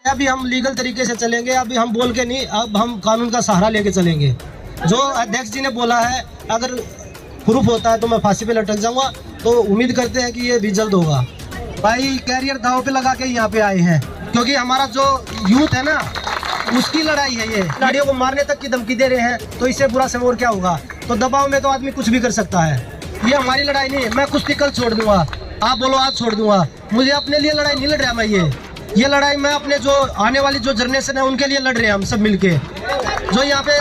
अभी हम लीगल तरीके से चलेंगे, अभी हम बोल के नहीं, अब हम कानून का सहारा लेके चलेंगे। जो अध्यक्ष जी ने बोला है अगर प्रूफ होता है तो मैं फांसी पे लटक जाऊंगा, तो उम्मीद करते हैं कि ये भी जल्द होगा। भाई कैरियर दाव पे लगा के यहाँ पे आए हैं, क्योंकि हमारा जो यूथ है ना उसकी लड़ाई है। ये खिलाड़ियों को मारने तक की धमकी दे रहे हैं, तो इससे बुरा समय और क्या होगा। तो दबाव में तो आदमी कुछ भी कर सकता है। ये हमारी लड़ाई नहीं है। मैं कुश्ती कल छोड़ दूंगा, आप बोलो आज छोड़ दूंगा। मुझे अपने लिए लड़ाई नहीं लड़ रहा मैं। ये लड़ाई मैं अपने जो आने वाली जो जनरेशन है उनके लिए लड़ रहे हैं हम सब मिलके। जो यहाँ पे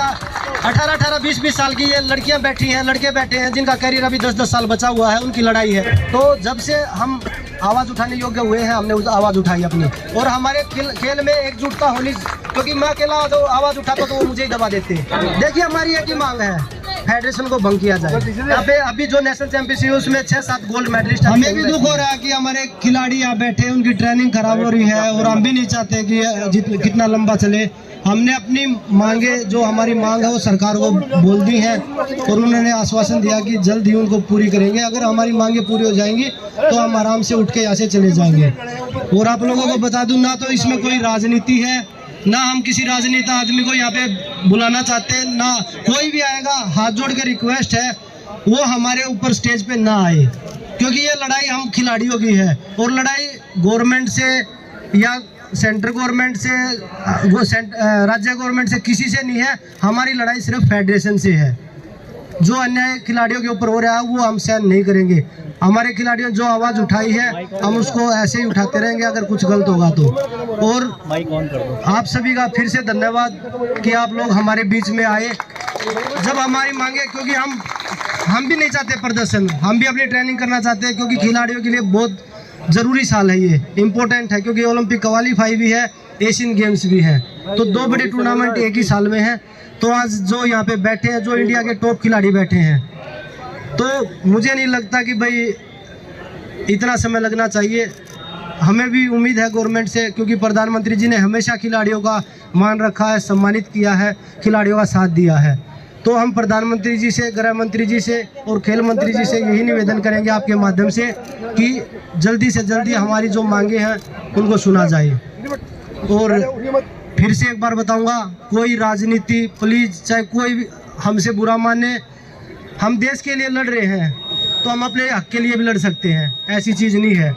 18-18, 20-20 साल की ये लड़कियां बैठी हैं, लड़के बैठे हैं जिनका करियर अभी 10-10 साल बचा हुआ है, उनकी लड़ाई है। तो जब से हम आवाज़ उठाने योग्य हुए हैं, हमने उस आवाज़ उठाई अपनी। और हमारे खेल में एकजुटता होनी, क्योंकि मैं अकेला तो आवाज़ उठाता तो वो मुझे ही दबा देते। देखिए हमारी एक ही मांग है, फेडरेशन को भंग किया जाए। यहाँ पे अभी जो नेशनल चैंपियनशिप है उसमें 6-7 गोल्ड मेडलिस्ट। हमें भी दुख हो रहा है कि हमारे खिलाड़ी यहाँ बैठे, उनकी ट्रेनिंग खराब हो रही है, और हम भी नहीं चाहते कि कितना लंबा चले। हमने अपनी मांगे, जो हमारी मांग है वो सरकार को बोल दी है, और उन्होंने आश्वासन दिया कि जल्द ही उनको पूरी करेंगे। अगर हमारी मांगे पूरी हो जाएंगी तो हम आराम से उठ के यहाँ से चले जाएंगे। और आप लोगों को बता दूं, ना तो इसमें कोई राजनीति है, ना हम किसी राजनेता आदमी को यहाँ पे बुलाना चाहते हैं, ना कोई भी आएगा। हाथ जोड़ के रिक्वेस्ट है वो हमारे ऊपर स्टेज पे ना आए, क्योंकि ये लड़ाई हम खिलाड़ियों की है। और लड़ाई गवर्नमेंट से या सेंट्रल गवर्नमेंट से, राज्य गवर्नमेंट से, किसी से नहीं है। हमारी लड़ाई सिर्फ फेडरेशन से है। जो अन्याय खिलाड़ियों के ऊपर हो रहा है वो हम सहन नहीं करेंगे। हमारे खिलाड़ियों ने जो आवाज़ उठाई है हम उसको ऐसे ही उठाते रहेंगे अगर कुछ गलत होगा तो। और आप सभी का फिर से धन्यवाद कि आप लोग हमारे बीच में आए जब हमारी मांगे, क्योंकि हम भी नहीं चाहते प्रदर्शन, हम भी अपनी ट्रेनिंग करना चाहते हैं, क्योंकि खिलाड़ियों के लिए बहुत ज़रूरी साल है, ये इम्पोर्टेंट है। क्योंकि ओलंपिक क्वालीफाई भी है, एशियन गेम्स भी है, तो 2 बड़े टूर्नामेंट एक ही साल में है। तो आज जो यहाँ पे बैठे हैं, जो इंडिया के टॉप खिलाड़ी बैठे हैं, तो मुझे नहीं लगता कि भाई इतना समय लगना चाहिए। हमें भी उम्मीद है गवर्नमेंट से, क्योंकि प्रधानमंत्री जी ने हमेशा खिलाड़ियों का मान रखा है, सम्मानित किया है, खिलाड़ियों का साथ दिया है। तो हम प्रधानमंत्री जी से, गृह मंत्री जी से और खेल मंत्री जी से यही निवेदन करेंगे आपके माध्यम से कि जल्दी से जल्दी हमारी जो मांगे हैं उनको सुना जाए। और फिर से एक बार बताऊंगा, कोई राजनीति प्लीज़, चाहे कोई भी हमसे बुरा माने, हम देश के लिए लड़ रहे हैं तो हम अपने हक के लिए भी लड़ सकते हैं, ऐसी चीज़ नहीं है।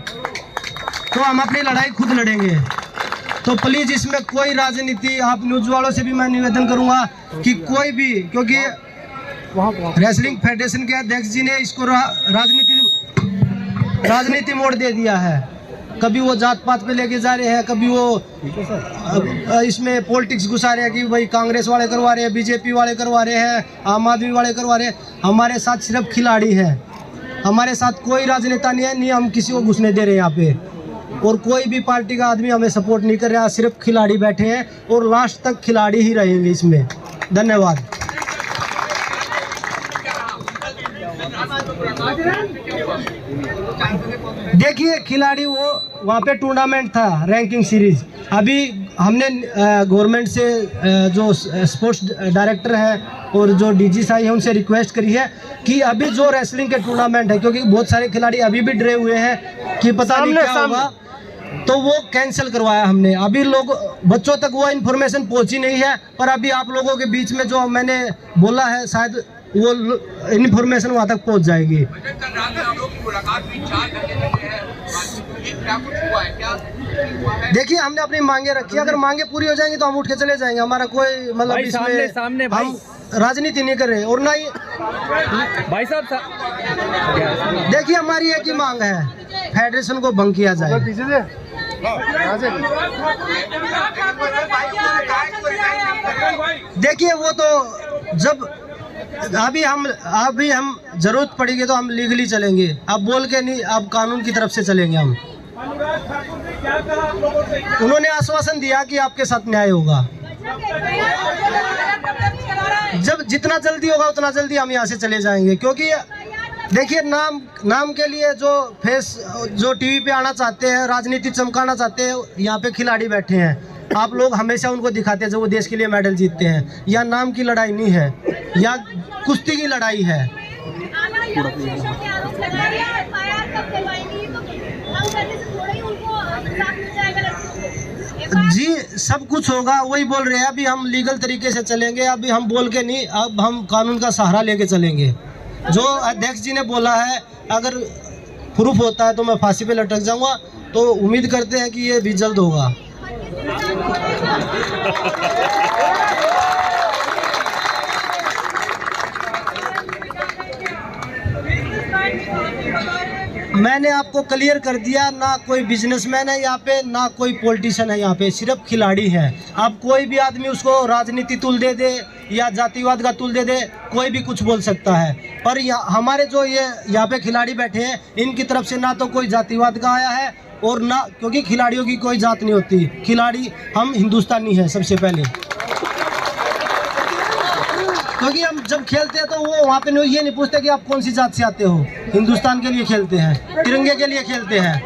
तो हम अपनी लड़ाई खुद लड़ेंगे। तो प्लीज़ इसमें कोई राजनीति, आप न्यूज़ वालों से भी मैं निवेदन करूंगा कि कोई भी, क्योंकि रेसलिंग फेडरेशन के अध्यक्ष जी ने इसको राजनीति मोड़ दे दिया है। कभी वो जात पात पे लेके जा रहे हैं, कभी वो इसमें पॉलिटिक्स घुसा रहे हैं कि भाई कांग्रेस वाले करवा रहे हैं, बीजेपी वाले करवा रहे हैं, आम आदमी वाले करवा रहे हैं। हमारे साथ सिर्फ खिलाड़ी हैं, हमारे साथ कोई राजनेता नहीं है, नहीं हम किसी को घुसने दे रहे हैं यहाँ पे। और कोई भी पार्टी का आदमी हमें सपोर्ट नहीं कर रहा, सिर्फ खिलाड़ी बैठे हैं और लास्ट तक खिलाड़ी ही रहेंगे इसमें। धन्यवाद। देखिए खिलाड़ी वो वहाँ पे टूर्नामेंट था, रैंकिंग सीरीज। अभी हमने गवर्नमेंट से जो स्पोर्ट्स डायरेक्टर है और जो डीजी साहब है उनसे रिक्वेस्ट करी है कि अभी जो रेसलिंग के टूर्नामेंट है, क्योंकि बहुत सारे खिलाड़ी अभी भी डरे हुए हैं कि पता नहीं क्या होगा, तो वो कैंसिल करवाया हमने। अभी लोग बच्चों तक वो इन्फॉर्मेशन पहुंची नहीं है, पर अभी आप लोगों के बीच में जो मैंने बोला है शायद वो इन्फॉर्मेशन वहाँ तक पहुँच जाएगी। देखिए हमने अपनी मांगे रखी, अगर मांगे पूरी हो जाएंगी तो हम उठ के चले जाएंगे। हमारा कोई मतलब इसमें सामने हम राजनीति नहीं कर रहे और ना ही भाई साहब। देखिए हमारी एक ही मांग है, फेडरेशन को भंग किया जाए। देखिए वो तो जब अभी हम जरूरत पड़ेगी तो हम लीगली चलेंगे, अब बोल के नहीं, अब कानून की तरफ से चलेंगे हम। उन्होंने आश्वासन दिया कि आपके साथ न्याय होगा। जब जितना जल्दी होगा उतना जल्दी हम यहाँ से चले जाएंगे, क्योंकि देखिए नाम के लिए जो टीवी पे आना चाहते हैं, राजनीति चमकाना चाहते हैं, यहाँ पे खिलाड़ी बैठे हैं। आप लोग हमेशा उनको दिखाते हैं जब वो देश के लिए मेडल जीतते हैं। या नाम की लड़ाई नहीं है, या कुश्ती की लड़ाई है। जी सब कुछ होगा, वही बोल रहे हैं। अभी हम लीगल तरीके से चलेंगे, अभी हम बोल के नहीं, अब हम कानून का सहारा लेके चलेंगे। जो अध्यक्ष जी ने बोला है, अगर प्रूफ होता है तो मैं फांसी पे लटक जाऊंगा, तो उम्मीद करते हैं कि ये भी जल्द होगा। मैंने आपको क्लियर कर दिया, ना कोई बिजनेसमैन है यहाँ पे, ना कोई पॉलिटिशियन है यहाँ पे, सिर्फ खिलाड़ी है। अब कोई भी आदमी उसको राजनीति तुल दे दे या जातिवाद का तुल दे दे, कोई भी कुछ बोल सकता है। पर हमारे जो ये यहाँ पे खिलाड़ी बैठे हैं, इनकी तरफ से ना तो कोई जातिवाद का आया है और ना, क्योंकि खिलाड़ियों की कोई जात नहीं होती। खिलाड़ी हम हिंदुस्तानी हैं सबसे पहले, क्योंकि हम जब खेलते हैं तो वो वहाँ पे ये नहीं पूछते कि आप कौन सी जात से आते हो। हिंदुस्तान के लिए खेलते हैं, तिरंगे के लिए खेलते हैं।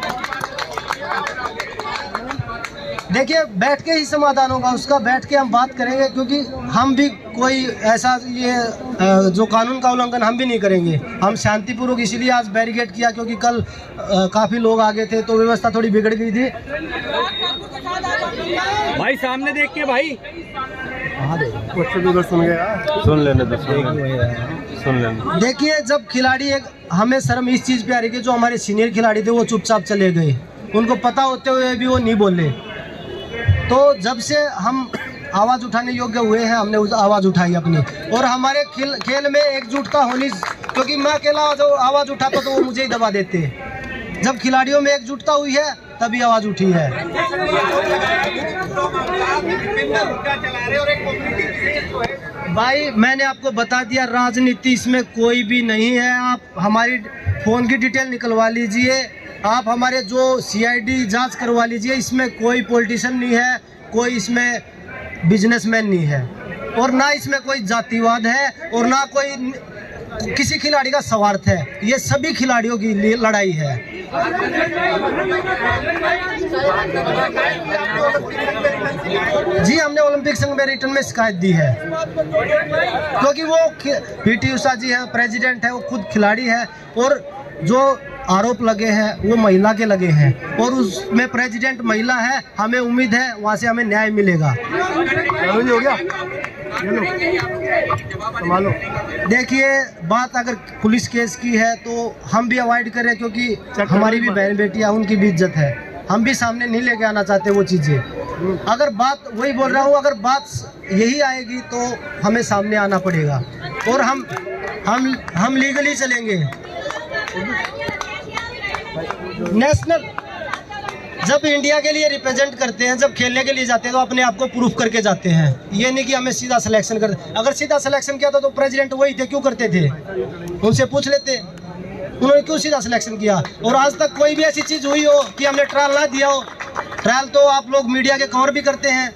देखिए बैठ के ही समाधान होगा उसका, बैठ के हम बात करेंगे, क्योंकि हम भी कोई ऐसा ये जो कानून का उल्लंघन हम भी नहीं करेंगे। हम शांतिपूर्वक इसलिए आज बैरिकेड किया, क्योंकि कल काफ़ी लोग आ गए थे तो व्यवस्था थोड़ी बिगड़ गई थी। भाई सामने देख के भाई, सुन लेने दो, सुन लेने। देखिए जब खिलाड़ी हमें शर्म इस चीज़ पे आ रही है, जो हमारे सीनियर खिलाड़ी थे वो चुपचाप चले गए, उनको पता होते हुए भी वो नहीं बोले। तो जब से हम आवाज़ उठाने योग्य हुए हैं, हमने उस आवाज़ उठाई अपनी, और हमारे खेल में एकजुटता होनी, क्योंकि मैं अकेला जो आवाज़ उठाता तो वो मुझे ही दबा देते। जब खिलाड़ियों में एकजुटता हुई है तभी आवाज़ उठी है। भाई मैंने आपको बता दिया, राजनीति इसमें कोई भी नहीं है। आप हमारी फ़ोन की डिटेल निकलवा लीजिए, आप हमारे जो CID जांच करवा लीजिए। इसमें कोई पॉलिटिशियन नहीं है, कोई इसमें बिजनेसमैन नहीं है, और ना इसमें कोई जातिवाद है, और ना कोई किसी खिलाड़ी का स्वार्थ है। ये सभी खिलाड़ियों की लड़ाई है। जी हमने ओलंपिक संघ में रिटर्न में शिकायत दी है, क्योंकि वो PT उषा जी हैं, प्रेसिडेंट है, वो खुद खिलाड़ी है, और जो आरोप लगे हैं वो महिला के लगे हैं, और उसमें प्रेसिडेंट महिला है। हमें उम्मीद है वहाँ से हमें न्याय मिलेगा। हो गया, देखिए बात अगर पुलिस केस की है तो हम भी अवॉइड करें, क्योंकि हमारी भी बहन बेटियां, उनकी भी इज्जत है। हम भी सामने नहीं लेके आना चाहते वो चीज़ें। अगर बात वही बोल रहा हूँ, अगर बात यही आएगी तो हमें सामने आना पड़ेगा, और हम लीगली चलेंगे। नेशनल जब इंडिया के लिए रिप्रेजेंट करते हैं, जब खेलने के लिए जाते हैं तो अपने आप को प्रूफ करके जाते हैं। ये नहीं कि हमें सीधा सिलेक्शन कर, अगर सीधा सिलेक्शन किया था तो प्रेसिडेंट वही थे, क्यों करते थे? उनसे पूछ लेते, उन्होंने क्यों सीधा सिलेक्शन किया। और आज तक कोई भी ऐसी चीज़ हुई हो कि हमने ट्रायल ना दिया हो। ट्रायल तो आप लोग मीडिया के कवर भी करते हैं,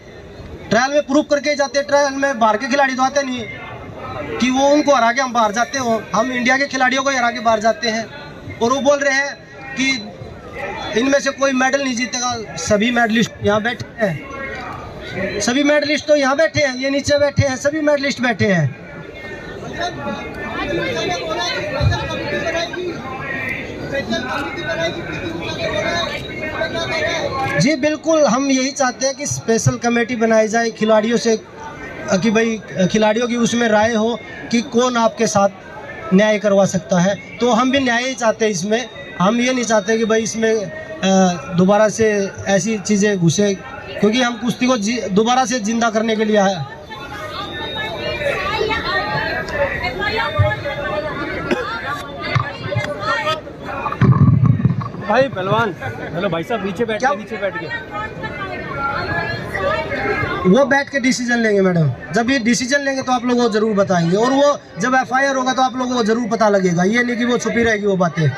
ट्रायल में प्रूफ करके ही जाते हैं। ट्रायल में बाहर के खिलाड़ी तो आते नहीं कि वो उनको हरा के हम बाहर जाते हो। हम इंडिया के खिलाड़ियों को हरा के बाहर जाते हैं, और वो बोल रहे हैं कि इनमें से कोई मेडल नहीं जीतेगा। सभी मेडलिस्ट यहाँ बैठे हैं, सभी मेडलिस्ट तो यहाँ बैठे हैं, ये नीचे बैठे हैं, सभी मेडलिस्ट बैठे हैं। जी बिल्कुल, हम यही चाहते हैं कि स्पेशल कमेटी बनाई जाए खिलाड़ियों से, कि भाई खिलाड़ियों की उसमें राय हो कि कौन आपके साथ न्याय करवा सकता है। तो हम भी न्याय ही चाहते हैं इसमें। हम ये नहीं चाहते कि भाई इसमें दोबारा से ऐसी चीज़ें घुसे, क्योंकि हम कुश्ती को दोबारा से जिंदा करने के लिए आए। भाई पहलवान, हेलो भाई साहब, नीचे बैठ के वो बैठ के डिसीजन लेंगे मैडम। जब ये डिसीजन लेंगे तो आप लोगों को जरूर बताएंगे, और वो जब FIR होगा तो आप लोगों को जरूर पता लगेगा। ये नहीं कि वो छुपी रहेगी वो बातें।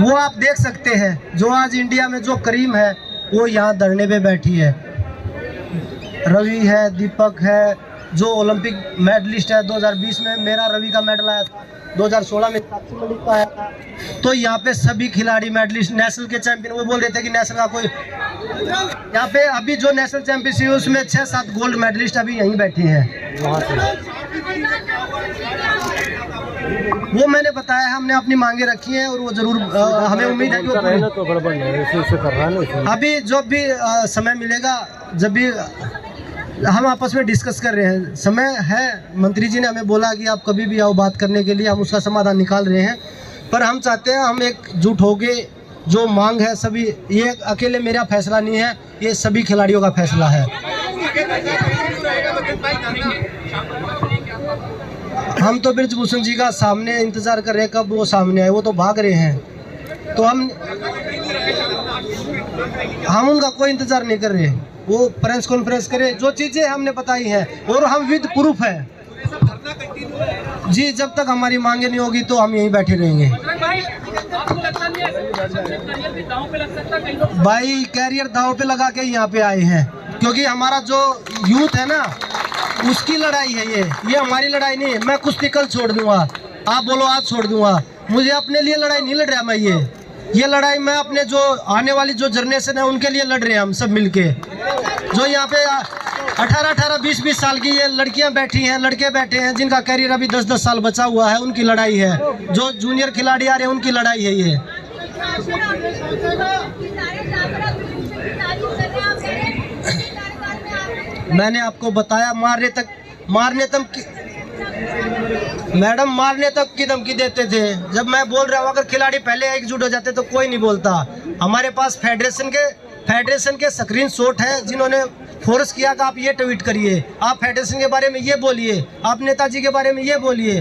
वो आप देख सकते हैं, जो आज इंडिया में जो करीम है वो यहाँ धरने पे बैठी है। रवि है, दीपक है, जो ओलंपिक मेडलिस्ट है 2020 में, मेरा रवि का मेडल आया था, 2016 में साक्षी मलिक का आया था। तो यहाँ पे सभी खिलाड़ी मेडलिस्ट, नेशनल के चैंपियन, वो बोल रहे थे कि नेशनल का कोई, यहाँ पे अभी जो नेशनल चैंपियनशिप है उसमें 6-7 गोल्ड मेडलिस्ट अभी यहीं बैठे हैं। वो मैंने बताया, हमने अपनी मांगे रखी हैं और वो जरूर हमें उम्मीद है कि वो पूरी। तो गड़बड़ है, ऐसे कर रहा है ना। अभी जब भी समय मिलेगा, जब भी हम आपस में डिस्कस कर रहे हैं, समय है। मंत्री जी ने हमें बोला कि आप कभी भी आओ बात करने के लिए, हम उसका समाधान निकाल रहे हैं। पर हम चाहते हैं हम एकजुट होके जो मांग है सभी, ये अकेले मेरा फैसला नहीं है, ये सभी खिलाड़ियों का फैसला है। हम तो ब्रिजभूषण जी का सामने इंतजार कर रहे हैं, कब वो सामने आए। वो तो भाग रहे हैं, तो हम उनका कोई इंतजार नहीं कर रहे। वो प्रेस कॉन्फ्रेंस करे, जो चीजें हमने बताई हैं और हम विद प्रूफ है जी। जब तक हमारी मांगे नहीं होगी तो हम यहीं बैठे रहेंगे। भाई कैरियर दांव पे लगा के यहाँ पे आए हैं, क्योंकि हमारा जो यूथ है ना, उसकी लड़ाई है ये हमारी लड़ाई नहीं है। मैं कुश्ती कल छोड़ दूंगा, आप बोलो आज छोड़ दूंगा, मुझे अपने लिए लड़ाई नहीं लड़ रहा मैं। ये लड़ाई मैं अपने जो आने वाली जो जनरेशन है उनके लिए लड़ रहे हैं हम सब मिलके। जो यहाँ पे 18-18, 20-20 साल की ये लड़कियां बैठी हैं, लड़के बैठे हैं, जिनका करियर अभी 10-10 साल बचा हुआ है, उनकी लड़ाई है। जो जूनियर खिलाड़ी आ रहे हैं उनकी लड़ाई है ये। मैंने आपको बताया, मारने तक मैडम मारने तक की धमकी देते थे। जब मैं बोल रहा हूँ अगर खिलाड़ी पहले एकजुट हो जाते तो कोई नहीं बोलता। हमारे पास फेडरेशन के स्क्रीन शॉट है, जिन्होंने फोर्स किया कि आप ये ट्वीट करिए, आप फेडरेशन के बारे में ये बोलिए, आप नेताजी के बारे में ये बोलिए।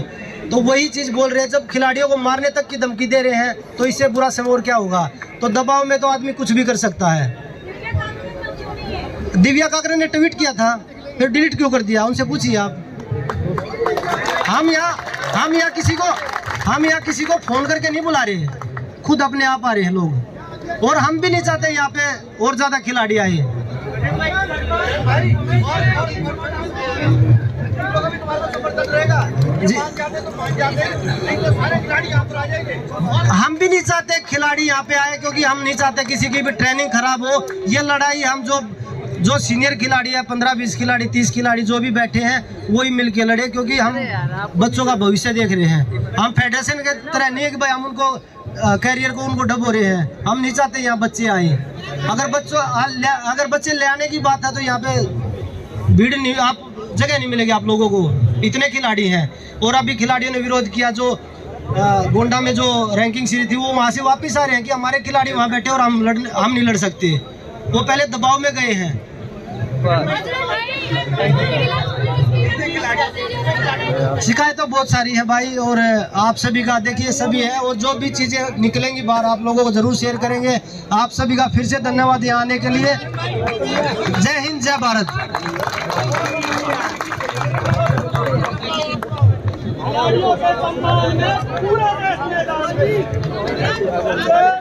तो वही चीज़ बोल रहे हैं। जब खिलाड़ियों को मारने तक की धमकी दे रहे हैं तो इससे बुरा समय और क्या होगा। तो दबाव में तो आदमी कुछ भी कर सकता है। दिव्या काकरे ने ट्वीट किया था, फिर डिलीट क्यों कर दिया, उनसे पूछिए आप। हम यहाँ किसी को फोन करके नहीं बुला रहे, खुद अपने आप आ रहे हैं लोग। और हम भी नहीं चाहते यहाँ पे और ज्यादा खिलाड़ी आए। जी, हम भी नहीं चाहते खिलाड़ी यहाँ पे आए, क्योंकि हम नहीं चाहते किसी की भी ट्रेनिंग खराब हो। ये लड़ाई हम जो सीनियर खिलाड़ी है, 15-20 खिलाड़ी, 30 खिलाड़ी जो भी बैठे हैं, वही मिलके लड़े, क्योंकि हम बच्चों का भविष्य देख रहे हैं। हम फेडरेशन के तरह नहीं है कि भाई हम उनको कैरियर को उनको डबो रहे हैं। हम नहीं चाहते यहाँ बच्चे आए। अगर बच्चे ले आने की बात है तो यहाँ पे भीड़ नहीं, आप जगह नहीं मिलेगी आप लोगों को, इतने खिलाड़ी हैं। और अभी खिलाड़ियों ने विरोध किया, जो गोंडा में जो रैंकिंग सीरीज थी वो वहाँ से वापस आ रहे हैं कि हमारे खिलाड़ी वहाँ बैठे और हम नहीं लड़ सकते। वो पहले दबाव में गए हैं। शिकायत तो बहुत सारी है भाई, और आप सभी का देखिए सभी है, और जो भी चीजें निकलेंगी बाहर आप लोगों को जरूर शेयर करेंगे। आप सभी का फिर से धन्यवाद यहाँ आने के लिए। जय हिंद, जय भारत।